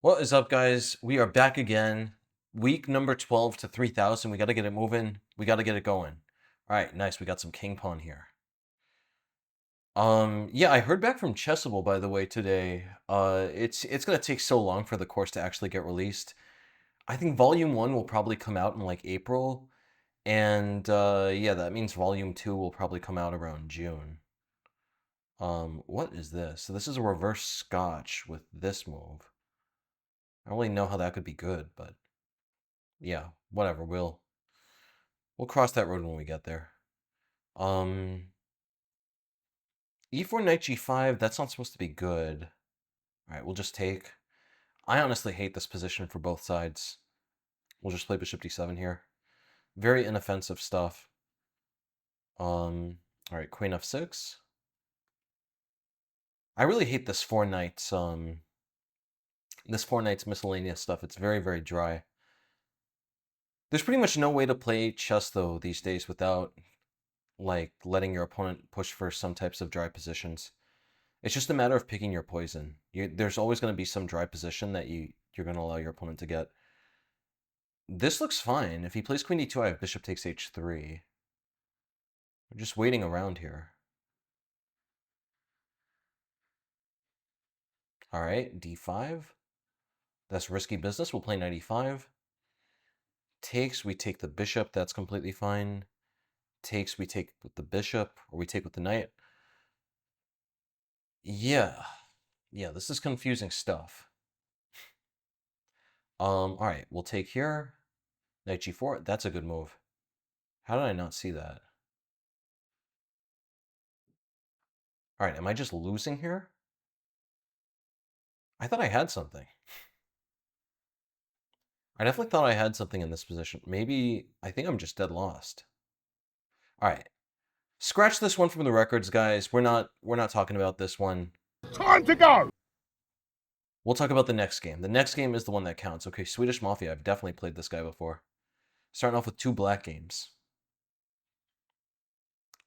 What is up, guys? We are back again. Week number 12 to 3,000. We got to get it moving. We got to get it going. All right, nice. We got some king pawn here. Yeah, I heard back from Chessable, by the way, today. It's gonna take so long for the course to actually get released. I think Volume 1 will probably come out in like April, and yeah, that means Volume 2 will probably come out around June. What is this? So this is a reverse Scotch with this move. I don't really know how that could be good, but yeah, whatever. We'll cross that road when we get there. E4 knight g5, that's not supposed to be good. All right, we'll just take. I honestly hate this position for both sides. We'll just play bishop d7 here. Very inoffensive stuff. All right, queen f6. I really hate this four knights miscellaneous stuff. It's very, very dry. There's pretty much no way to play chess though these days without like letting your opponent push for some types of dry positions. It's just a matter of picking your poison. There's always going to be some dry position that you're going to allow your opponent to get. This looks fine. If he plays queen d2, I have bishop takes h3. I'm just waiting around here. All right, d5. That's risky business. We'll play knight e5. Takes, we take the bishop. That's completely fine. Takes, we take with the bishop, or we take with the knight. Yeah. Yeah, this is confusing stuff. All right, we'll take here. Knight g4. That's a good move. How did I not see that? All right, am I just losing here? I thought I had something. I definitely thought I had something in this position. Maybe, I think I'm just dead lost. All right. Scratch this one from the records, guys. We're not talking about this one. Time to go! We'll talk about the next game. The next game is the one that counts. Okay, Swedish Mafia. I've definitely played this guy before. Starting off with 2 black games.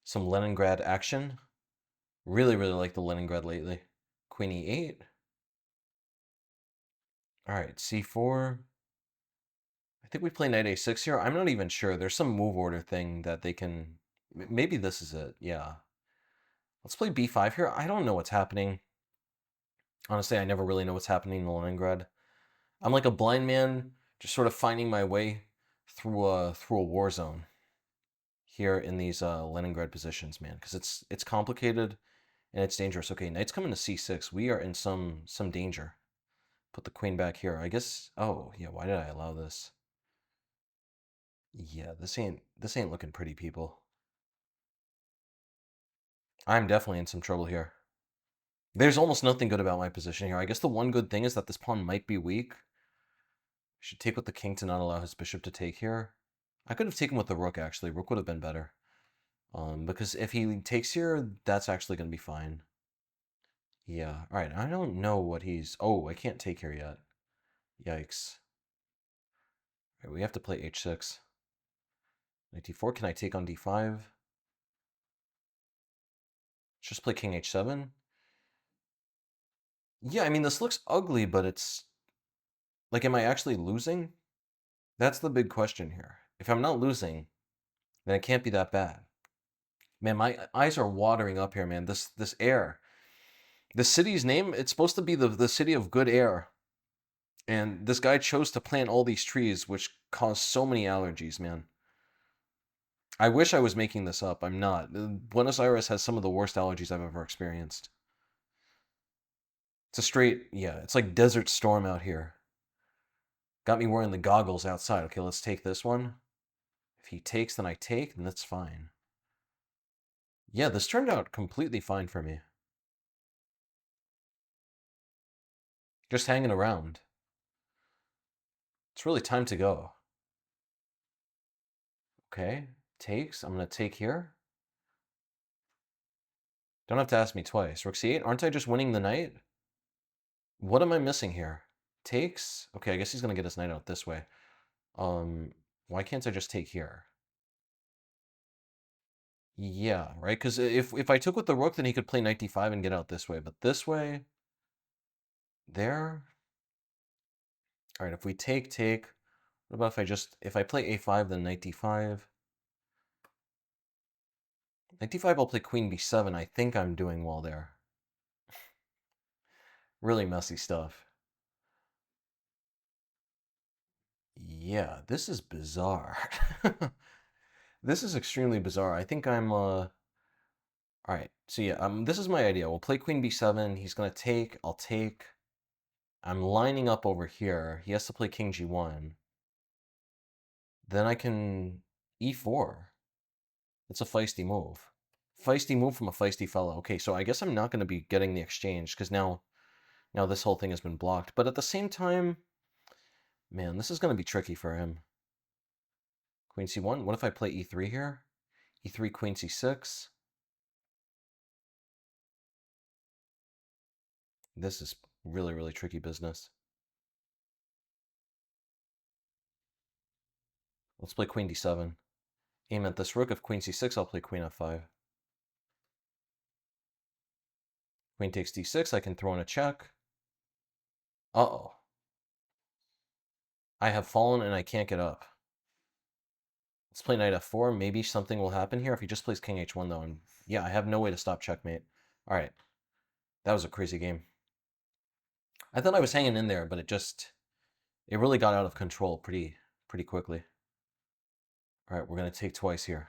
Some Leningrad action. Really, really like the Leningrad lately. Queen e8. All right, c4. I think we play knight a6 here. I'm not even sure. There's some move order thing that they can... Maybe this is it. Yeah. Let's play b5 here. I don't know what's happening. Honestly, I never really know what's happening in Leningrad. I'm like a blind man, just sort of finding my way through a war zone here in these Leningrad positions, man, because it's complicated and it's dangerous. Okay, knight's coming to c6. We are in some danger. Put the queen back here. I guess. Oh yeah, why did I allow this? Yeah, this ain't looking pretty, people. I'm definitely in some trouble here. There's almost nothing good about my position here. I guess the one good thing is that this pawn might be weak. Should take with the king to not allow his bishop to take here. I could have taken with the rook, actually. Rook would have been better. Because if he takes here, that's actually going to be fine. Yeah, all right. I don't know what he's... Oh, I can't take here yet. Yikes. All right, we have to play h6. Knight d4. Can I take on d5? Let's just play king h7. Yeah, I mean, this looks ugly, but it's... Like, am I actually losing? That's the big question here. If I'm not losing, then it can't be that bad. Man, my eyes are watering up here, man. This air. The city's name, it's supposed to be the city of good air. And this guy chose to plant all these trees, which cause so many allergies, man. I wish I was making this up. I'm not. Buenos Aires has some of the worst allergies I've ever experienced. It's a straight, yeah, it's like Desert Storm out here. Got me wearing the goggles outside. Okay, let's take this one. If he takes, then I take, then that's fine. Yeah, this turned out completely fine for me. Just hanging around. It's really time to go. Okay, takes. I'm going to take here. Don't have to ask me twice. Rook c8. Aren't I just winning the knight? What am I missing here? Takes? Okay, I guess he's going to get his knight out this way. Why can't I just take here? Yeah, right? Because if I took with the rook, then he could play knight d5 and get out this way. But this way, there, All right, if we take. What about if I play a5, then knight d5? Knight d5, I'll play queen b7. I think I'm doing well there. Really messy stuff. Yeah, this is bizarre. This is extremely bizarre. I think I'm, all right, so yeah, this is my idea. We'll play queen b7. He's gonna take, I'll take. I'm lining up over here. He has to play king g1. Then I can e4. It's a feisty move. Feisty move from a feisty fellow. Okay, so I guess I'm not going to be getting the exchange because now this whole thing has been blocked. But at the same time, man, this is going to be tricky for him. Queen c1. What if I play e3 here? e3, queen c6. This is really, really tricky business. Let's play queen d7. Aim at this rook. If queen c6, I'll play queen f5. Queen takes d6. I can throw in a check. Uh-oh. I have fallen and I can't get up. Let's play knight f4. Maybe something will happen here if he just plays king h1, though. And yeah, I have no way to stop checkmate. All right. That was a crazy game. I thought I was hanging in there, but it really got out of control pretty quickly. All right, we're going to take twice here.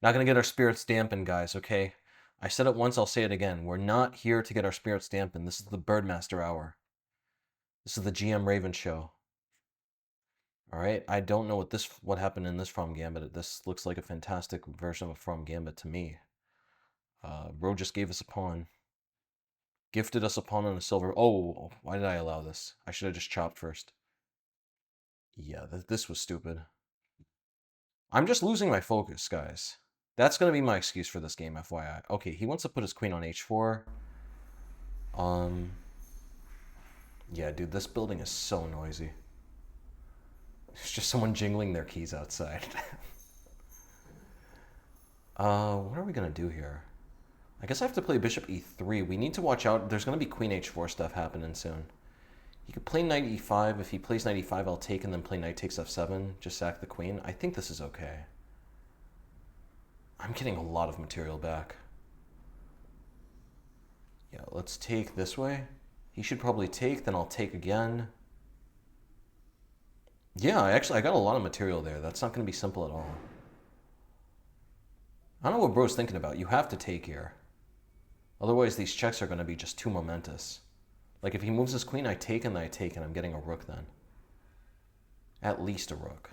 Not going to get our spirits dampened, guys, okay? I said it once, I'll say it again. We're not here to get our spirits dampened. This is the Birdmaster Hour. This is the GM Raven Show. All right, I don't know what happened in this From Gambit. This looks like a fantastic version of From Gambit to me. Bro just gave us a pawn. Gifted us a pawn on a silver. Oh, why did I allow this? I should have just chopped first. Yeah, this was stupid. I'm just losing my focus, guys. That's going to be my excuse for this game, FYI. Okay, he wants to put his queen on h4. Yeah, dude, this building is so noisy. There's just someone jingling their keys outside. What are we going to do here? I guess I have to play bishop e3. We need to watch out. There's going to be queen h4 stuff happening soon. He could play knight e5. If he plays knight e5, I'll take and then play knight takes f7. Just sack the queen. I think this is okay. I'm getting a lot of material back. Yeah, let's take this way. He should probably take, then I'll take again. Yeah, I got a lot of material there. That's not going to be simple at all. I don't know what bro's thinking about. You have to take here. Otherwise, these checks are going to be just too momentous. Like, if he moves his queen, I take, and I'm getting a rook then. At least a rook.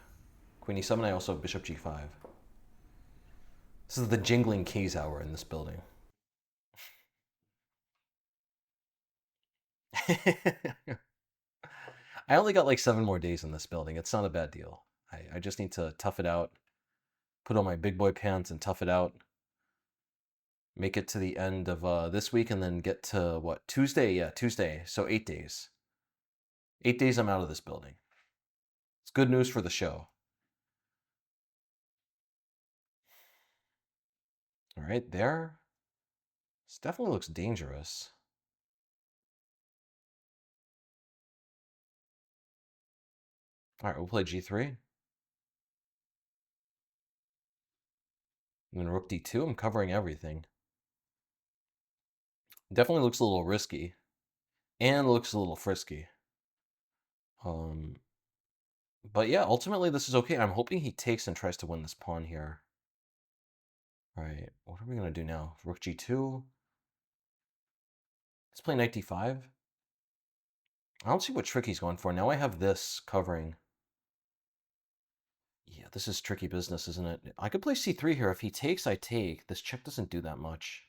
Queen e7, I also have bishop g5. This is the jingling keys hour in this building. I only got like 7 more days in this building. It's not a bad deal. I just need to tough it out. Put on my big boy pants and tough it out. Make it to the end of this week and then get to, what, Tuesday? Yeah, Tuesday. So 8 days. 8 days I'm out of this building. It's good news for the show. All right, there. This definitely looks dangerous. All right, we'll play g3. And then rook d2. I'm covering everything. Definitely looks a little risky. And looks a little frisky. But yeah, ultimately this is okay. I'm hoping he takes and tries to win this pawn here. All right, what are we going to do now? Rook g2. Let's play knight d5. I don't see what trick he's going for. Now I have this covering. Yeah, this is tricky business, isn't it? I could play c3 here. If he takes, I take. This check doesn't do that much.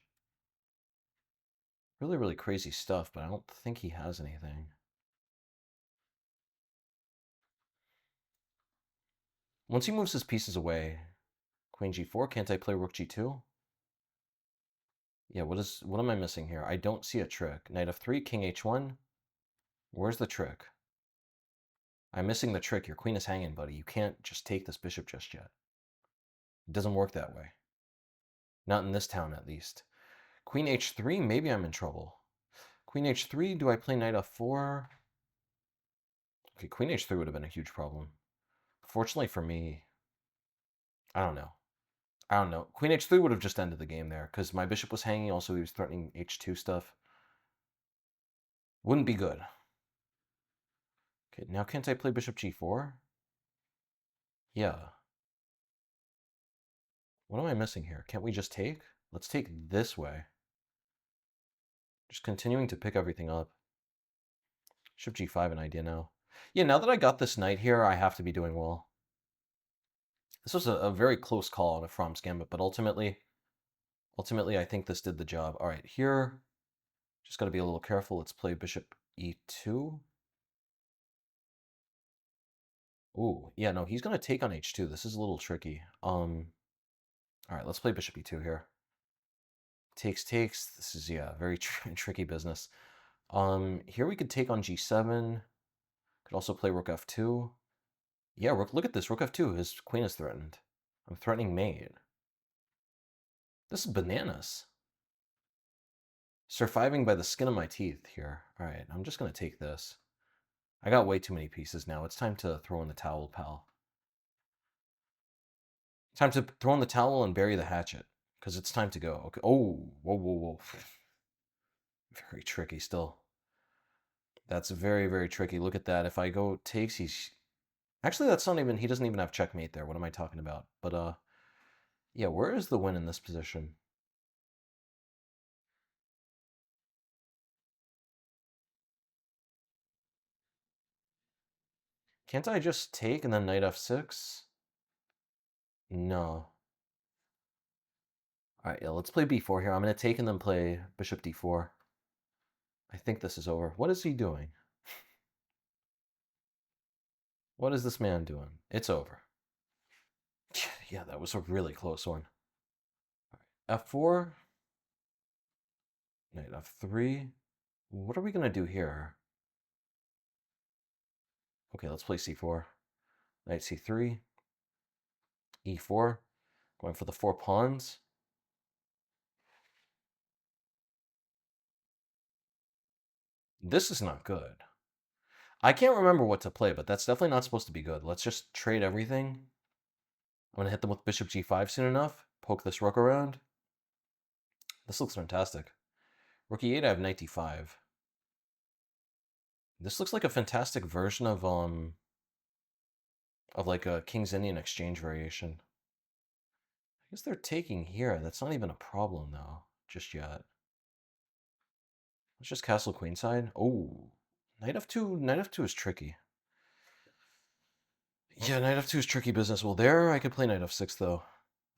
Really, really crazy stuff, but I don't think he has anything. Once he moves his pieces away, queen g4, can't I play rook g2? Yeah, what am I missing here? I don't see a trick. Knight f3, king h1. Where's the trick? I'm missing the trick. Your queen is hanging, buddy. You can't just take this bishop just yet. It doesn't work that way. Not in this town, at least. Queen h3, maybe I'm in trouble. Queen h3, do I play knight f4? Okay, queen h3 would have been a huge problem. Fortunately for me, I don't know. I don't know. Queen h3 would have just ended the game there because my bishop was hanging. Also, he was threatening h2 stuff. Wouldn't be good. Okay, now can't I play bishop g4? Yeah. What am I missing here? Can't we just take? Let's take this way. Just continuing to pick everything up. Bishop g5 an idea now. Yeah, now that I got this knight here, I have to be doing well. This was a very close call on a From's Gambit, but ultimately, I think this did the job. All right, here, just got to be a little careful. Let's play bishop e2. Ooh, yeah, no, he's going to take on h2. This is a little tricky. All right, let's play bishop e2 here. Takes. This is, yeah, very tricky business. Here we could take on g7. Could also play rook f2. Yeah, look at this. Rook f2. His queen is threatened. I'm threatening mate. This is bananas. Surviving by the skin of my teeth here. All right, I'm just going to take this. I got way too many pieces now. It's time to throw in the towel, pal. Time to throw in the towel and bury the hatchet. Because it's time to go. Okay. Oh, whoa. Very tricky still. That's very, very tricky. Look at that. If I go takes, he's... Actually, that's not even... He doesn't even have checkmate there. What am I talking about? But, yeah, where is the win in this position? Can't I just take and then knight f6? No. All right, yeah, let's play b4 here. I'm going to take and then play bishop d4. I think this is over. What is he doing? What is this man doing? It's over. Yeah, that was a really close one. All right, f4. Knight f3. What are we going to do here? Okay, let's play c4. Knight c3. e4. Going for the 4 pawns. This is not good. I can't remember what to play, but that's definitely not supposed to be good. Let's just trade everything. I'm going to hit them with bishop g5 soon enough. Poke this rook around. This looks fantastic. Rook e8, I have knight d5. This looks like a fantastic version of like a King's Indian exchange variation. I guess they're taking here. That's not even a problem though, just yet. Let's just castle queenside. Oh, knight f2. Knight f2 is tricky. Yeah, knight f2 is tricky business. Well, there I could play knight f6 though.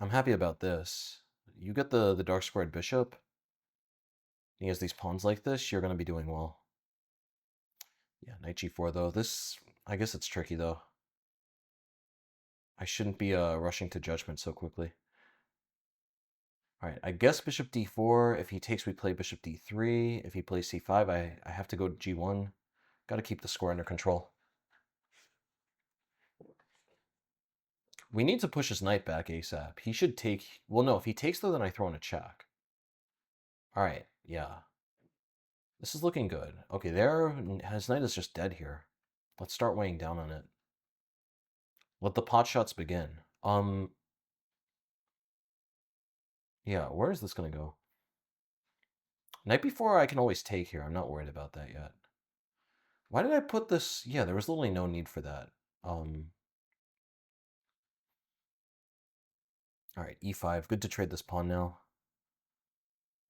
I'm happy about this. You get the dark squared bishop. He has these pawns like this. You're going to be doing well. Yeah, knight g4 though. This, I guess it's tricky though. I shouldn't be rushing to judgment so quickly. All right, I guess bishop d4. If he takes, we play bishop d3. If he plays c5, I have to go to g1. Got to keep the score under control. We need to push his knight back ASAP. He should take... Well, no, if he takes, though, then I throw in a check. All right, yeah. This is looking good. Okay, there, his knight is just dead here. Let's start weighing down on it. Let the pot shots begin. Yeah, where is this going to go? Knight before I can always take here. I'm not worried about that yet. Why did I put this? Yeah, there was literally no need for that. All right, e5. Good to trade this pawn now.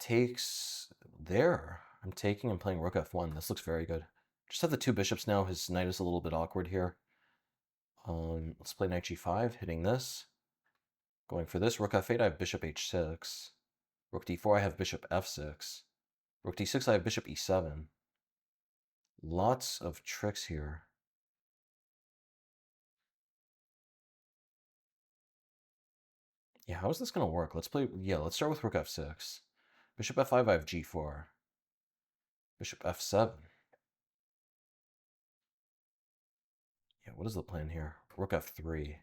Takes there. I'm taking and playing rook f1. This looks very good. Just have the 2 bishops now. His knight is a little bit awkward here. Let's play knight g5, hitting this. Going for this. Rook f8, I have bishop h6. Rook d4, I have bishop f6. Rook d6, I have bishop e7. Lots of tricks here. Yeah, how is this going to work? Let's play... Yeah, let's start with rook f6. Bishop f5, I have g4. Bishop f7. Yeah, what is the plan here? Rook f3.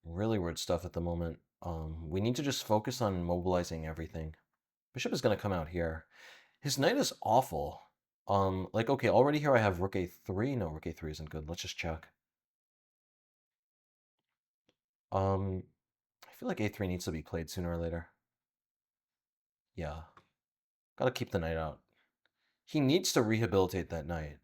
Really weird stuff at the moment. We need to just focus on mobilizing everything. Bishop is going to come out here. His knight is awful. Like, okay, already here I have rook a3. No, rook a3 isn't good. Let's just check. I feel like a3 needs to be played sooner or later. Yeah. Gotta keep the knight out. He needs to rehabilitate that knight.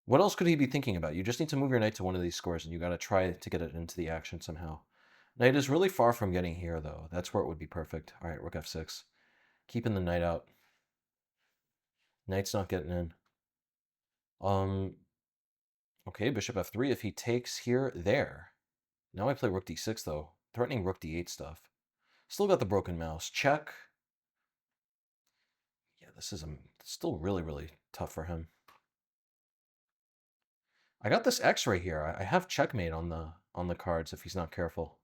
What else could he be thinking about? You just need to move your knight to one of these squares, and you gotta try to get it into the action somehow. Knight is really far from getting here, though. That's where it would be perfect. All right, rook f6. Keeping the knight out. Knight's not getting in. Okay, bishop f3. If he takes here, there. Now I play rook d6, though. Threatening rook d8 stuff. Still got the broken mouse. Check. Yeah, this is still really, really tough for him. I got this X right here. I have checkmate on the cards if he's not careful.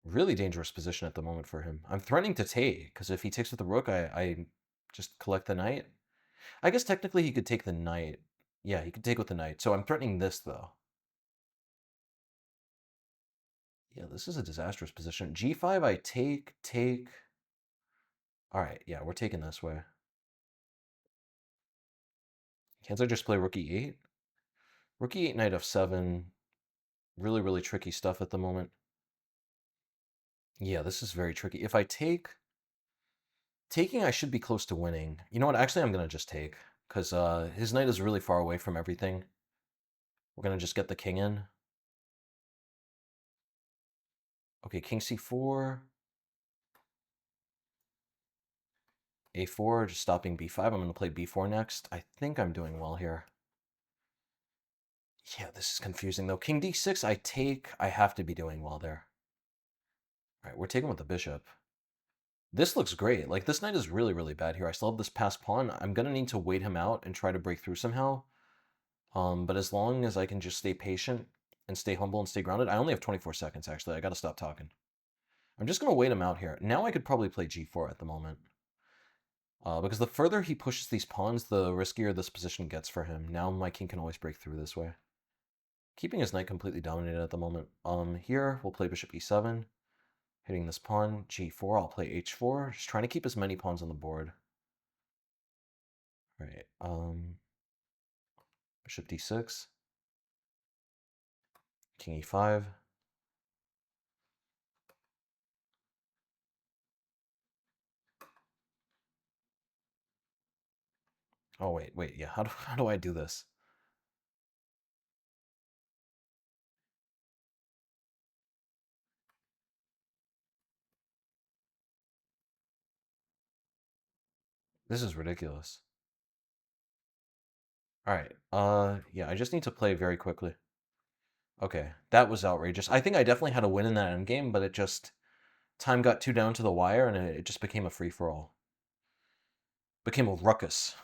Really dangerous position at the moment for him. I'm threatening to take, because if he takes with the rook, I just collect the knight. I guess technically he could take the knight. Yeah, he could take with the knight. So I'm threatening this, though. Yeah, this is a disastrous position. G5, I take. All right, yeah, we're taking this way. Can't I just play rook e8? Rook e8, knight f7. Really, really tricky stuff at the moment. Yeah, this is very tricky. If I taking, I should be close to winning. You know what? Actually, I'm going to just take, because his knight is really far away from everything. We're going to just get the king in. Okay, king c4. a4, just stopping b5. I'm going to play b4 next. I think I'm doing well here. Yeah, this is confusing, though. King d6, I take. I have to be doing well there. All right, we're taking with the bishop. This looks great. Like, this knight is really, really bad here. I still have this passed pawn. I'm going to need to wait him out and try to break through somehow. But as long as I can just stay patient and stay humble and stay grounded, I only have 24 seconds, actually. I got to stop talking. I'm just going to wait him out here. Now I could probably play g4 at the moment. Because the further he pushes these pawns, the riskier this position gets for him. Now my king can always break through this way. Keeping his knight completely dominated at the moment. Here, we'll play bishop e7. Hitting this pawn. g4, I'll play h4. Just trying to keep as many pawns on the board. All right. Bishop d6. King e5. Oh, wait, yeah. How do I do this? This is ridiculous. All right. Yeah, I just need to play very quickly. Okay, that was outrageous. I think I definitely had a win in that endgame, but it just time got too down to the wire, and it just became a free-for-all. Became a ruckus.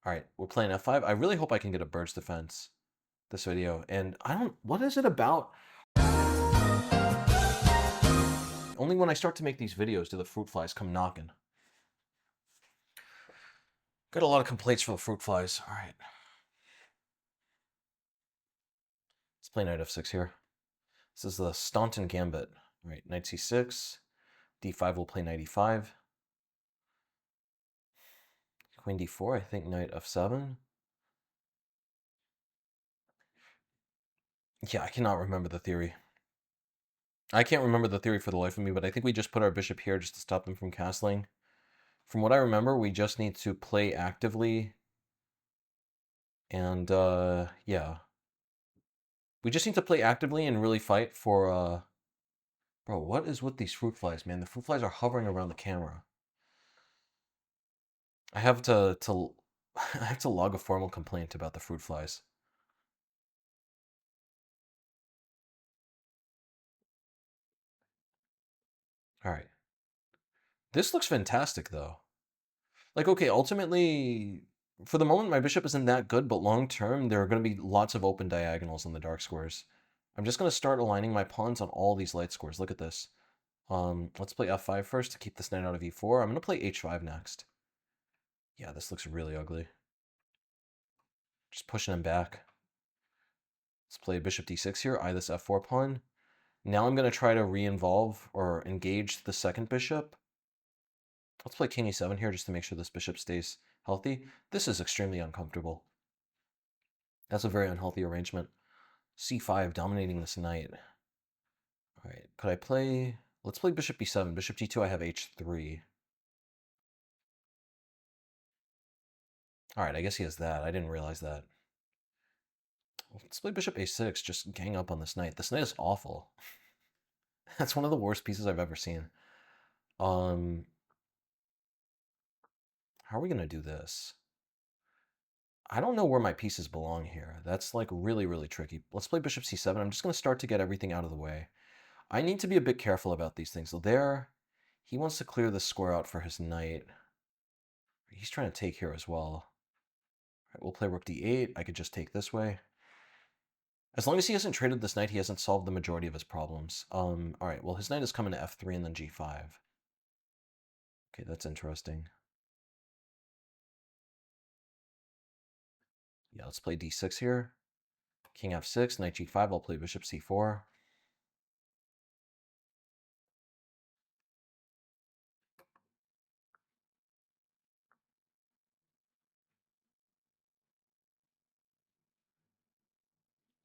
All right, we're playing f5. I really hope I can get a bird's defense this video. And I don't... What is it about? Only when I start to make these videos do the fruit flies come knocking. Got a lot of complaints for the fruit flies. All right. Let's play knight f6 here. This is the Staunton Gambit. All right, knight c6. d5 will play knight e5. Queen d4, I think knight f7. Yeah, I cannot remember the theory. I can't remember the theory for the life of me, but I think we just put our bishop here just to stop them from castling. From what I remember, we just need to play actively. And, yeah. We just need to play actively and really fight for, Bro, what is with these fruit flies, man? The fruit flies are hovering around the camera. I have to I have to log a formal complaint about the fruit flies. All right. This looks fantastic, though. Like, okay, ultimately, for the moment, my bishop isn't that good, but long term, there are going to be lots of open diagonals in the dark squares. I'm just going to start aligning my pawns on all these light squares. Look at this. Let's play f5 first to keep this knight out of e4. I'm going to play h5 next. Yeah, this looks really ugly. Just pushing him back. Let's play bishop d6 here, eye this f4 pawn. Now I'm going to try to re-involve or engage the second bishop. Let's play king e7 here just to make sure this bishop stays healthy. This is extremely uncomfortable. That's a very unhealthy arrangement. c5 dominating this knight. All right, could I play... Let's play bishop b7. Bishop d2, I have h3. All right, I guess he has that. I didn't realize that. Let's play bishop a6, just gang up on this knight. This knight is awful. That's one of the worst pieces I've ever seen. How are we going to do this? I don't know where my pieces belong here. That's like really, really tricky. Let's play bishop c7. I'm just going to start to get everything out of the way. I need to be a bit careful about these things. So there, he wants to clear this square out for his knight. He's trying to take here as well. All right, we'll play rook d8. I could just take this way. As long as he hasn't traded this knight, he hasn't solved the majority of his problems. All right, well, his knight is coming to f3 and then g5. Okay, that's interesting. Yeah, let's play d6 here. King f6, knight g5. I'll play bishop c4.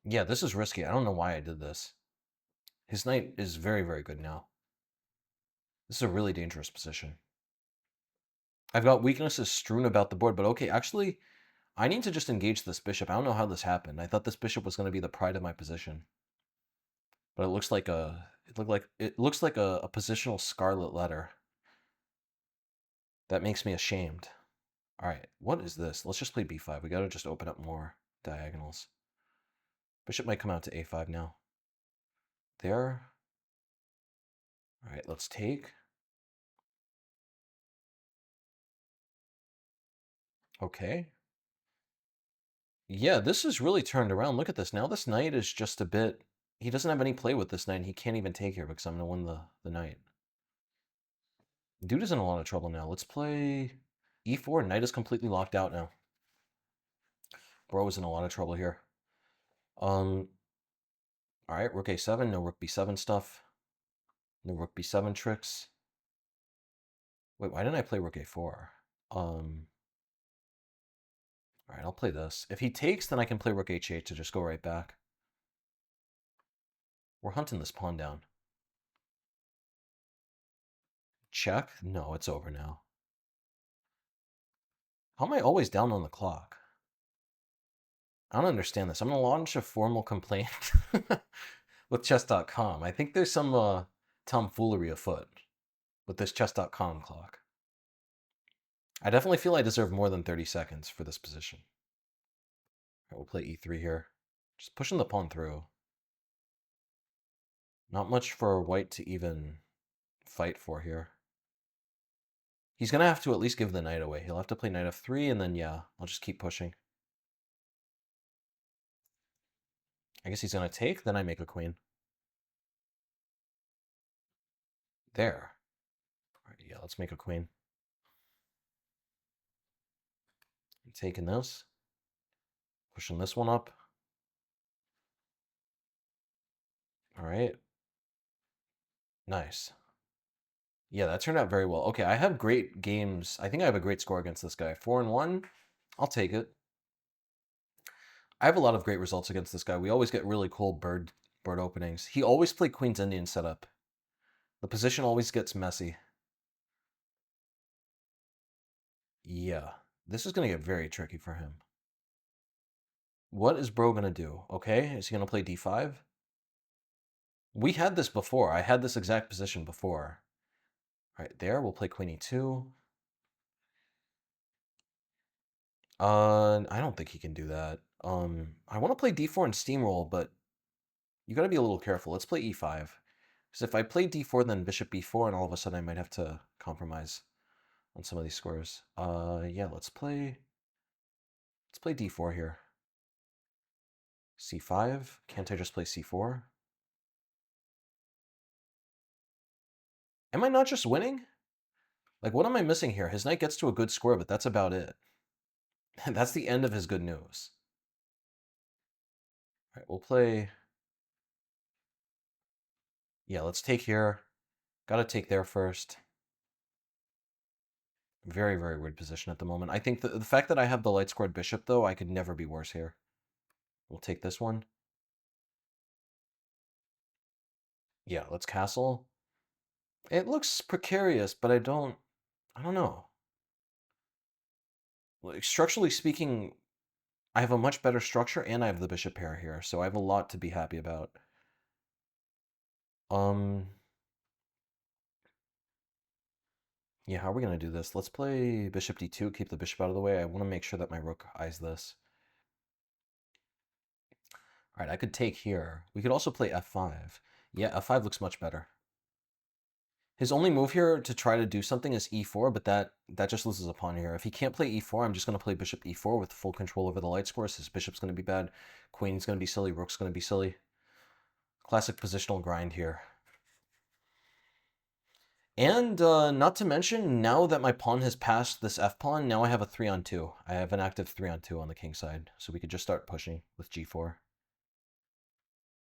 Yeah, this is risky. I don't know why I did this. His knight is very, very good now. This is a really dangerous position. I've got weaknesses strewn about the board, but okay, actually, I need to just engage this bishop. I don't know how this happened. I thought this bishop was going to be the pride of my position. But it looks like a positional scarlet letter. That makes me ashamed. All right, what is this? Let's just play b5. We got to just open up more diagonals. Bishop might come out to a5 now. There. All right, let's take. Okay. Yeah, this is really turned around. Look at this. Now this knight is just a bit... He doesn't have any play with this knight. He can't even take here because I'm going to win the knight. Dude is in a lot of trouble now. Let's play e4. Knight is completely locked out now. Bro is in a lot of trouble here. All right, rook a7. No rook b7 stuff. No rook b7 tricks. Wait, why didn't I play rook a4? All right, I'll play this. If he takes, then I can play rook h8 to just go right back. We're hunting this pawn down. Check? No, it's over now. How am I always down on the clock? I don't understand this. I'm going to launch a formal complaint with chess.com. I think there's some tomfoolery afoot with this chess.com clock. I definitely feel I deserve more than 30 seconds for this position. All right, we'll play e3 here. Just pushing the pawn through. Not much for white to even fight for here. He's going to have to at least give the knight away. He'll have to play knight f3, and then, yeah, I'll just keep pushing. I guess he's going to take, then I make a queen. There. All right, yeah, let's make a queen. I'm taking this. Pushing this one up. All right. Nice. Yeah, that turned out very well. Okay, I have great games. I think I have a great score against this guy. 4-1. I'll take it. I have a lot of great results against this guy. We always get really cool bird openings. He always played Queen's Indian setup. The position always gets messy. Yeah, this is going to get very tricky for him. What is bro going to do? Okay, is he going to play d5? We had this before. I had this exact position before. All right, there, we'll play queen e2. I don't think he can do that. I want to play d4 and steamroll, but you got to be a little careful. Let's play e5. Because if I play d4, then bishop b4, and all of a sudden I might have to compromise on some of these squares. Yeah, let's play d4 here. c5. Can't I just play c4? Am I not just winning? Like, what am I missing here? His knight gets to a good square, but that's about it. That's the end of his good news. All right, we'll play... Yeah, let's take here. Gotta take there first. Very, very weird position at the moment. I think the fact that I have the light squared bishop, though, I could never be worse here. We'll take this one. Yeah, let's castle. It looks precarious, but I don't know. Like, structurally speaking, I have a much better structure, and I have the bishop pair here, so I have a lot to be happy about. Yeah, how are we going to do this? Let's play bishop d2, keep the bishop out of the way. I want to make sure that my rook eyes this. All right, I could take here. We could also play f5. Yeah, f5 looks much better. His only move here to try to do something is e4, but that just loses a pawn here. If he can't play e4, I'm just going to play bishop e4 with full control over the light squares. His bishop's going to be bad. Queen's going to be silly. Rook's going to be silly. Classic positional grind here. And not to mention, now that my pawn has passed this f-pawn, now I have a 3-on-2. I have an active 3-on-2 on the king side, so we could just start pushing with g4.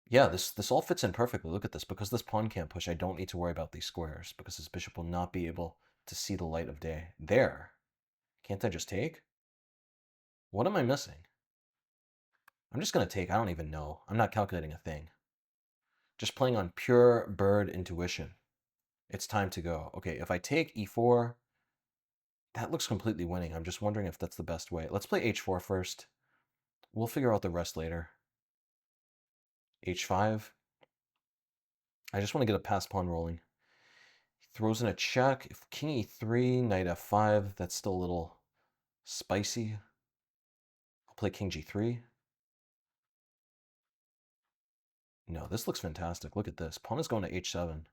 Yeah, this all fits in perfectly. Look at this. Because this pawn can't push, I don't need to worry about these squares, because his bishop will not be able to see the light of day. There. Can't I just take? What am I missing? I'm just going to take. I don't even know. I'm not calculating a thing. Just playing on pure bird intuition. It's time to go. Okay, if I take e4, that looks completely winning. I'm just wondering if that's the best way. Let's play h4 first. We'll figure out the rest later. h5. I just want to get a pass pawn rolling. He throws in a check. If king e3, knight f5, that's still a little spicy. I'll play king g3. No, this looks fantastic. Look at this. Pawn is going to h7.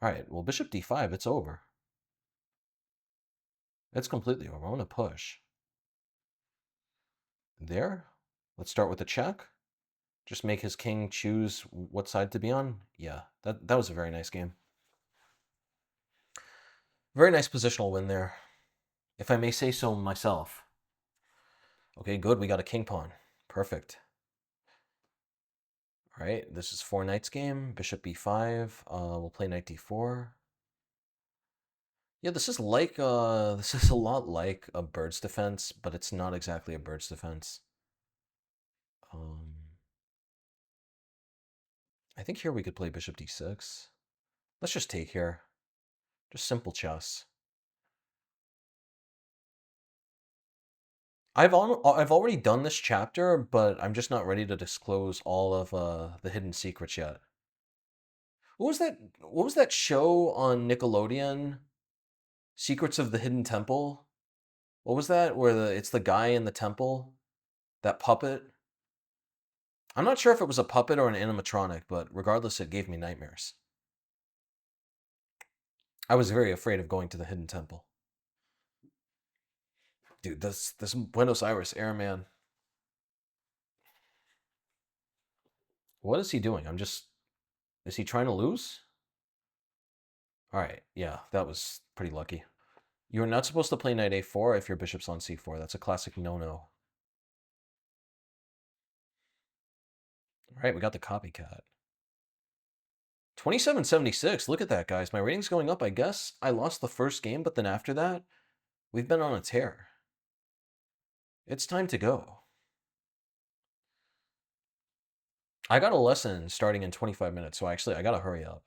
All right, well, bishop d5, it's over. It's completely over. I want to push. There. Let's start with a check. Just make his king choose what side to be on. Yeah, that was a very nice game. Very nice positional win there, if I may say so myself. Okay, good. We got a king pawn. Perfect. All right, this is 4 knights game. Bishop b5. We'll play knight d4. Yeah, this is like this is a lot like a bird's defense, but it's not exactly a bird's defense. I think here we could play bishop d6. Let's just take here. Just simple chess. I've already done this chapter, but I'm just not ready to disclose all of the hidden secrets yet. What was that? What was that show on Nickelodeon? Secrets of the Hidden Temple. What was that? Where it's the guy in the temple, that puppet. I'm not sure if it was a puppet or an animatronic, but regardless, it gave me nightmares. I was very afraid of going to the Hidden Temple. Dude, this Buenos Aires airman. What is he doing? Is he trying to lose? All right, yeah, that was pretty lucky. You're not supposed to play knight a4 if your bishop's on c4. That's a classic no-no. All right, we got the copycat. 2776. Look at that, guys. My rating's going up, I guess. I lost the first game, but then after that, we've been on a tear. It's time to go. I got a lesson starting in 25 minutes, so I got to hurry up.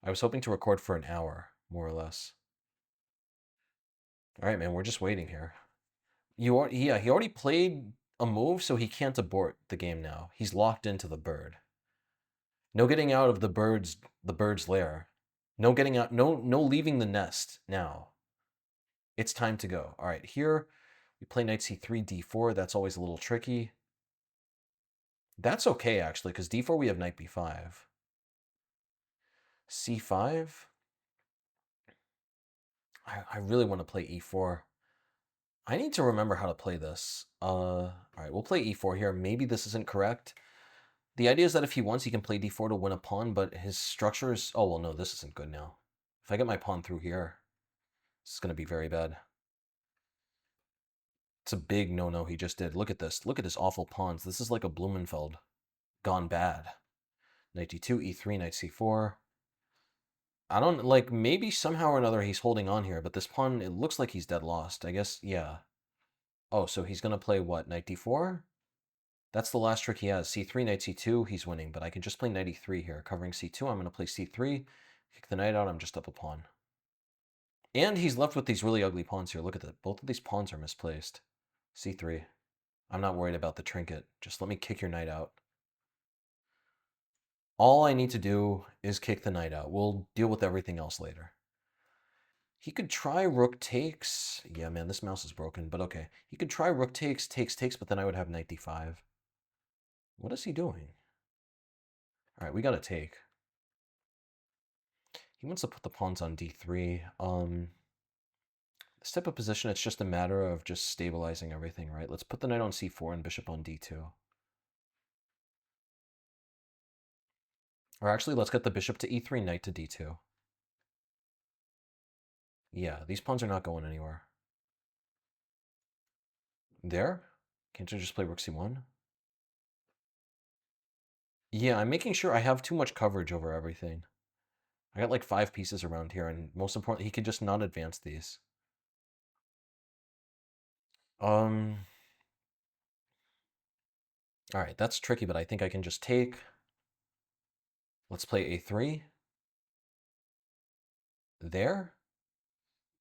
I was hoping to record for an hour, more or less. All right, man, we're just waiting here. He already played a move, so he can't abort the game now. He's locked into the bird. No getting out of the bird's lair. No getting out, no leaving the nest now. It's time to go. All right, here we play knight c3, d4. That's always a little tricky. That's okay, actually, because d4 we have knight b5. c5. I really want to play e4. I need to remember how to play this. All right, we'll play e4 here. Maybe this isn't correct. The idea is that if he wants, he can play d4 to win a pawn, but his structure is... Oh, well, no, this isn't good now. If I get my pawn through here, this is going to be very bad. It's a big no-no he just did. Look at this. Look at his awful pawns. This is like a Blumenfeld gone bad. Knight d2, e3, knight c4. I don't, like, maybe somehow or another he's holding on here, but this pawn, it looks like he's dead lost. I guess, yeah. Oh, so he's gonna play what, knight d4? That's the last trick he has. c3, knight c2, he's winning, but I can just play knight e3 here. Covering c2, I'm gonna play c3, kick the knight out, I'm just up a pawn. And he's left with these really ugly pawns here. Look at that. Both of these pawns are misplaced. c3. I'm not worried about the trinket. Just let me kick your knight out. All I need to do is kick the knight out. We'll deal with everything else later. He could try rook takes. Yeah, man, this mouse is broken, but okay. He could try rook takes, takes, but then I would have knight d5. What is he doing? All right, we got to take. He wants to put the pawns on d3. This type of position, it's just a matter of just stabilizing everything, right? Let's put the knight on c4 and bishop on d2. Or actually, let's get the bishop to e3, knight to d2. Yeah, these pawns are not going anywhere. There? Can't I just play rook c1? Yeah, I'm making sure I have too much coverage over everything. I got like 5 pieces around here, and most importantly, he could just not advance these. All right, that's tricky, but I think I can just take. Let's play a3. There?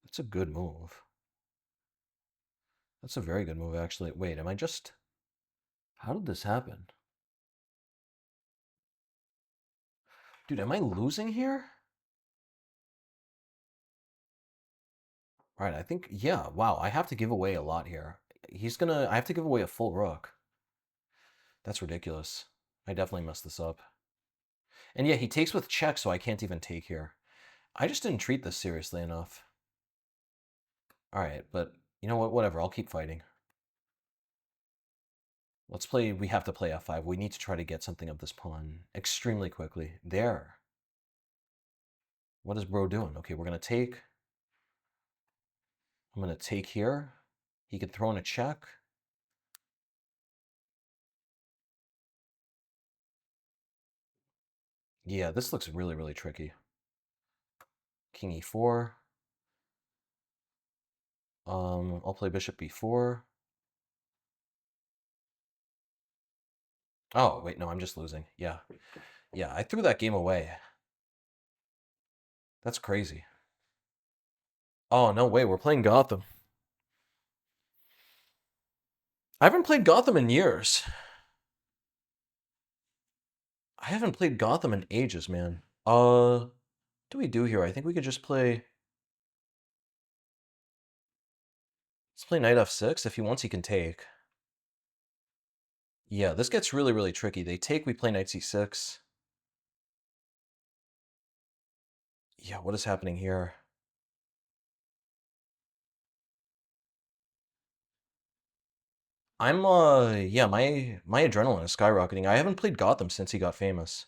That's a good move. That's a very good move, actually. Wait, am I just... How did this happen? Dude, am I losing here? All right, I think, yeah, wow, I have to give away a lot here. I have to give away a full rook. That's ridiculous. I definitely messed this up. And yeah, he takes with check, so I can't even take here. I just didn't treat this seriously enough. All right, but you know what? Whatever, I'll keep fighting. Let's play, we have to play f5. We need to try to get something of this pawn extremely quickly. There. What is bro doing? Okay, we're going to take. I'm going to take here. He could throw in a check. Yeah, this looks really, really tricky. King e4. I'll play bishop b4. Oh, wait, no, I'm just losing. Yeah. Yeah, I threw that game away. That's crazy. Oh, no way, we're playing Gotham. I haven't played Gotham in years. I haven't played Gotham in ages, man. What do we do here? I think we could just play... Let's play knight f6. If he wants, he can take. Yeah, this gets really, really tricky. They take, we play knight c6. Yeah, what is happening here? Yeah, my adrenaline is skyrocketing. I haven't played Gotham since he got famous.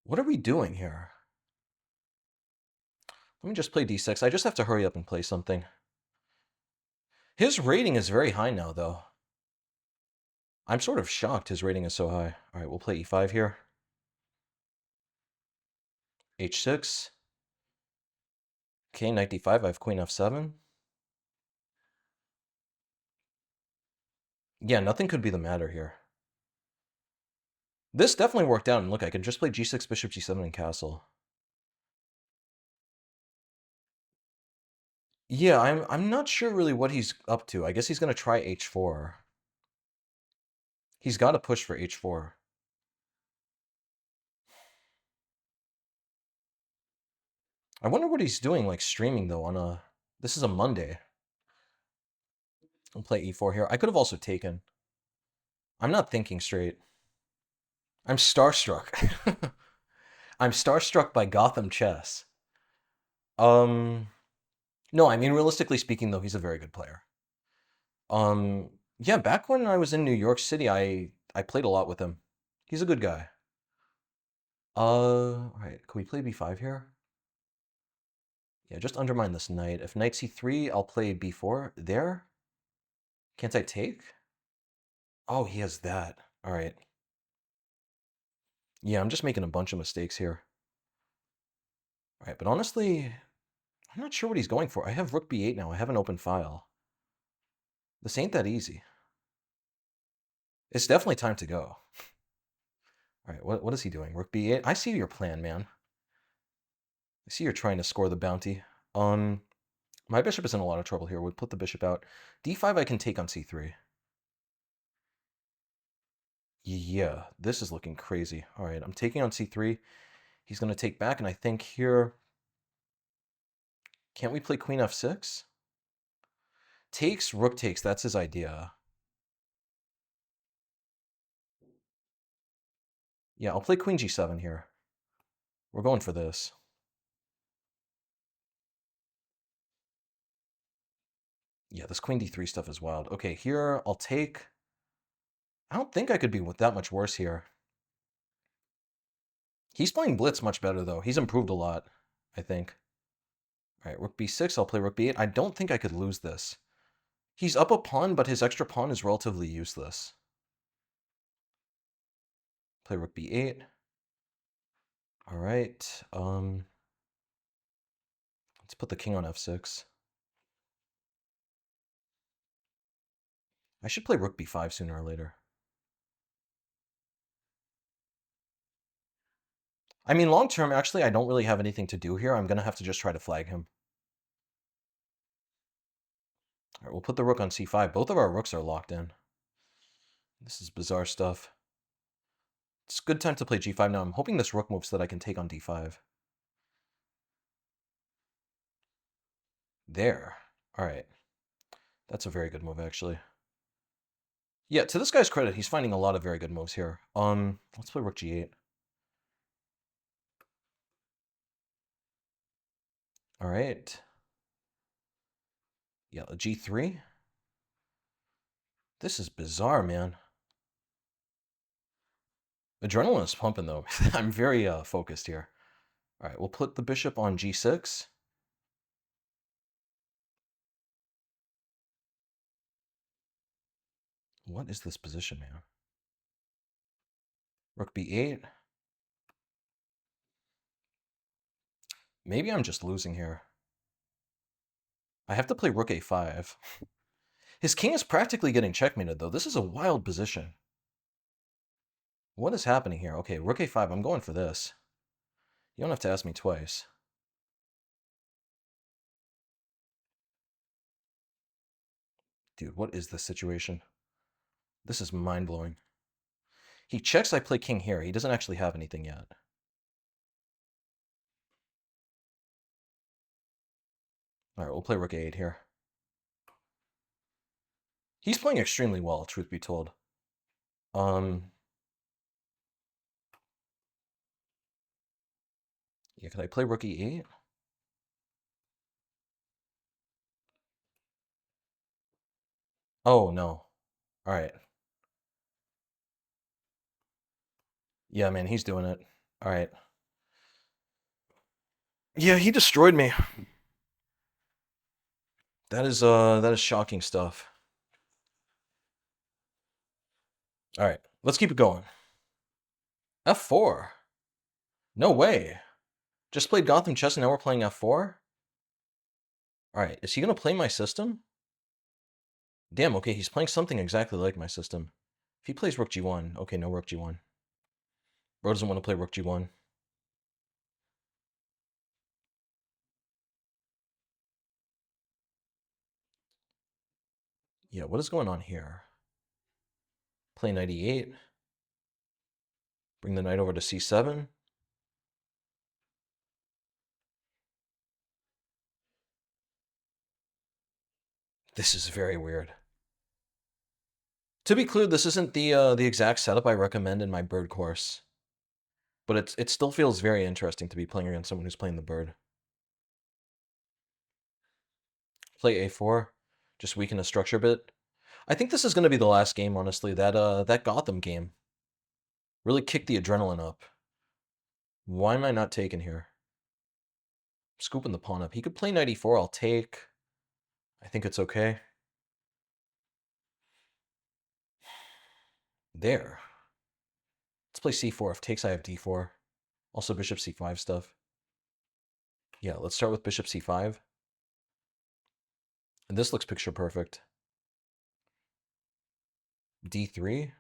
What are we doing here? Let me just play d6. I just have to hurry up and play something. His rating is very high now, though. I'm sort of shocked his rating is so high. All right, we'll play e5 here. h6. Okay, knight d5. I have queen f7. Yeah, nothing could be the matter here. This definitely worked out, and look, I can just play g6, bishop g7, and castle. Yeah, I'm not sure really what he's up to. I guess he's gonna try h4. He's got to push for h4. I wonder what he's doing, like streaming though on a... This is a Monday. I'll play e4 here. I could have also taken. I'm not thinking straight. I'm starstruck. I'm starstruck by Gothamchess. No, I mean, realistically speaking, though, he's a very good player. Yeah, back when I was in New York City, I played a lot with him. He's a good guy. All right, can we play b5 here? Yeah, just undermine this knight. If knight c3, I'll play b4. There? Can't I take? Oh, he has that. All right. Yeah, I'm just making a bunch of mistakes here. All right, but honestly, I'm not sure what he's going for. I have rook b8 now. I have an open file. This ain't that easy. It's definitely time to go. All right, what is he doing? Rook b8? I see your plan, man. I see you're trying to score the bounty. My bishop is in a lot of trouble here. We'll put the bishop out. d5 I can take on c3. Yeah, this is looking crazy. All right, I'm taking on c3. He's going to take back, and I think here... Can't we play queen f6? Takes, rook takes. That's his idea. Yeah, I'll play queen g7 here. We're going for this. Yeah, this queen d3 stuff is wild. Okay, here I'll take... I don't think I could be that much worse here. He's playing blitz much better, though. He's improved a lot, I think. All right, rook b6. I'll play rook b8. I don't think I could lose this. He's up a pawn, but his extra pawn is relatively useless. Play rook b8. All right. Let's put the king on f6. I should play rook b5 sooner or later. I mean, long term, actually, I don't really have anything to do here. I'm going to have to just try to flag him. All right, we'll put the rook on c5. Both of our rooks are locked in. This is bizarre stuff. It's a good time to play g5 now. I'm hoping this rook moves so that I can take on d5. There. All right. That's a very good move, actually. Yeah, to this guy's credit, he's finding a lot of very good moves here. Let's play rook g8. All right. Yeah, g3. This is bizarre, man. Adrenaline is pumping, though. I'm very focused here. All right, we'll put the bishop on g6. What is this position, man? Rook b8. Maybe I'm just losing here. I have to play rook a5. His king is practically getting checkmated, though. This is a wild position. What is happening here? Okay, rook a5. I'm going for this. You don't have to ask me twice. Dude, what is this situation? This is mind-blowing. He checks, I play king here. He doesn't actually have anything yet. All right, we'll play rook a8 here. He's playing extremely well, truth be told. Yeah, can I play rook e8? Oh, no. All right. Yeah, man, he's doing it. All right. Yeah, he destroyed me. That is shocking stuff. All right, let's keep it going. f4. No way. Just played Gothamchess and now we're playing f4? All right, is he going to play my system? Damn, okay, he's playing something exactly like my system. If he plays rook g1, okay, no rook g1. Bro doesn't want to play rook g1. Yeah, what is going on here? Play knight e8. Bring the knight over to c7. This is very weird. To be clear, this isn't the exact setup I recommend in my bird course. But it still feels very interesting to be playing against someone who's playing the bird. Play a4. Just weaken the structure a bit. I think this is going to be the last game, honestly. That Gotham game really kicked the adrenaline up. Why am I not taking here? Scooping the pawn up. He could play knight e4. I'll take. I think it's okay. There. Let's play c4. If takes, I have d4. Also bishop c5 stuff. Yeah, let's start with bishop c5. And this looks picture perfect. d3.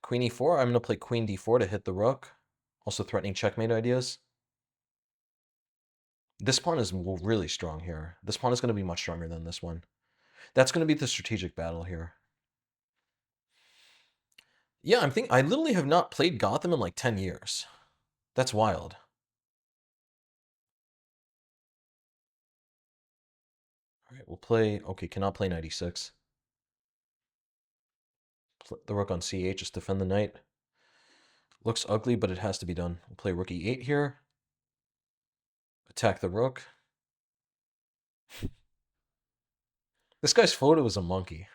Queen e4. I'm going to play queen d4 to hit the rook. Also threatening checkmate ideas. This pawn is really strong here. This pawn is going to be much stronger than this one. That's going to be the strategic battle here. Yeah, I literally have not played Gotham in like 10 years. That's wild. All right, we'll play... Okay, cannot play knight e6. The rook on c8, just defend the knight. Looks ugly, but it has to be done. We'll play rook e8 here. Attack the rook. This guy's photo is a monkey.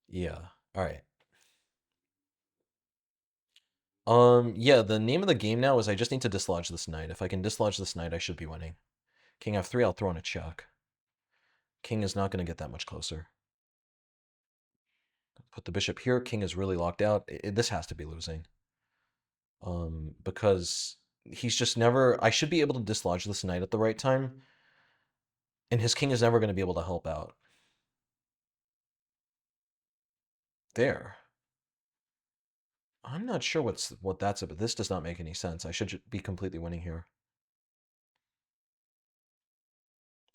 Yeah. All right. Yeah, the name of the game now is I just need to dislodge this knight. If I can dislodge this knight, I should be winning. King f3, I'll throw in a check. King is not going to get that much closer. Put the bishop here. King is really locked out. This has to be losing. Because he's just never... I should be able to dislodge this knight at the right time. And his king is never going to be able to help out. There. I'm not sure what that's about. This does not make any sense. I should be completely winning here.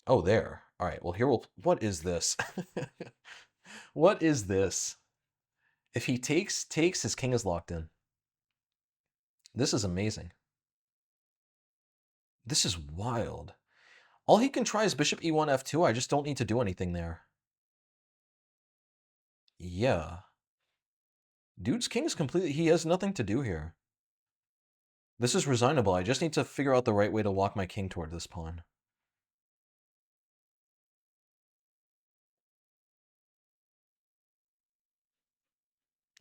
Oh, there. All right, well, here we'll... What is this? What is this? If he takes, his king is locked in. This is amazing. This is wild. All he can try is bishop e1, f2. I just don't need to do anything there. Yeah. Dude's king is completely... He has nothing to do here. This is resignable. I just need to figure out the right way to walk my king toward this pawn.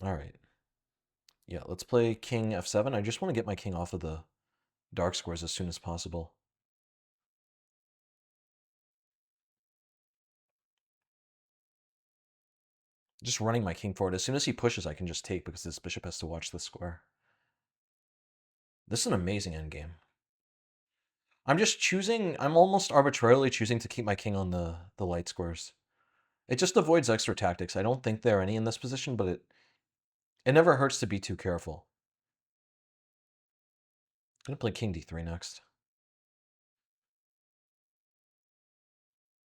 All right. Yeah, let's play king f7. I just want to get my king off of the dark squares as soon as possible. Just running my king forward. As soon as he pushes, I can just take because this bishop has to watch the square. This is an amazing endgame. I'm almost arbitrarily choosing to keep my king on the light squares. It just avoids extra tactics. I don't think there are any in this position, but it never hurts to be too careful. I'm going to play king d3 next.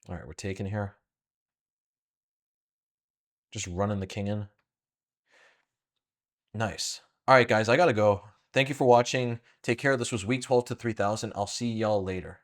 All right, we're taking here. Just running the king in. Nice. All right, guys, I got to go. Thank you for watching. Take care. This was week 12 to 3000. I'll see y'all later.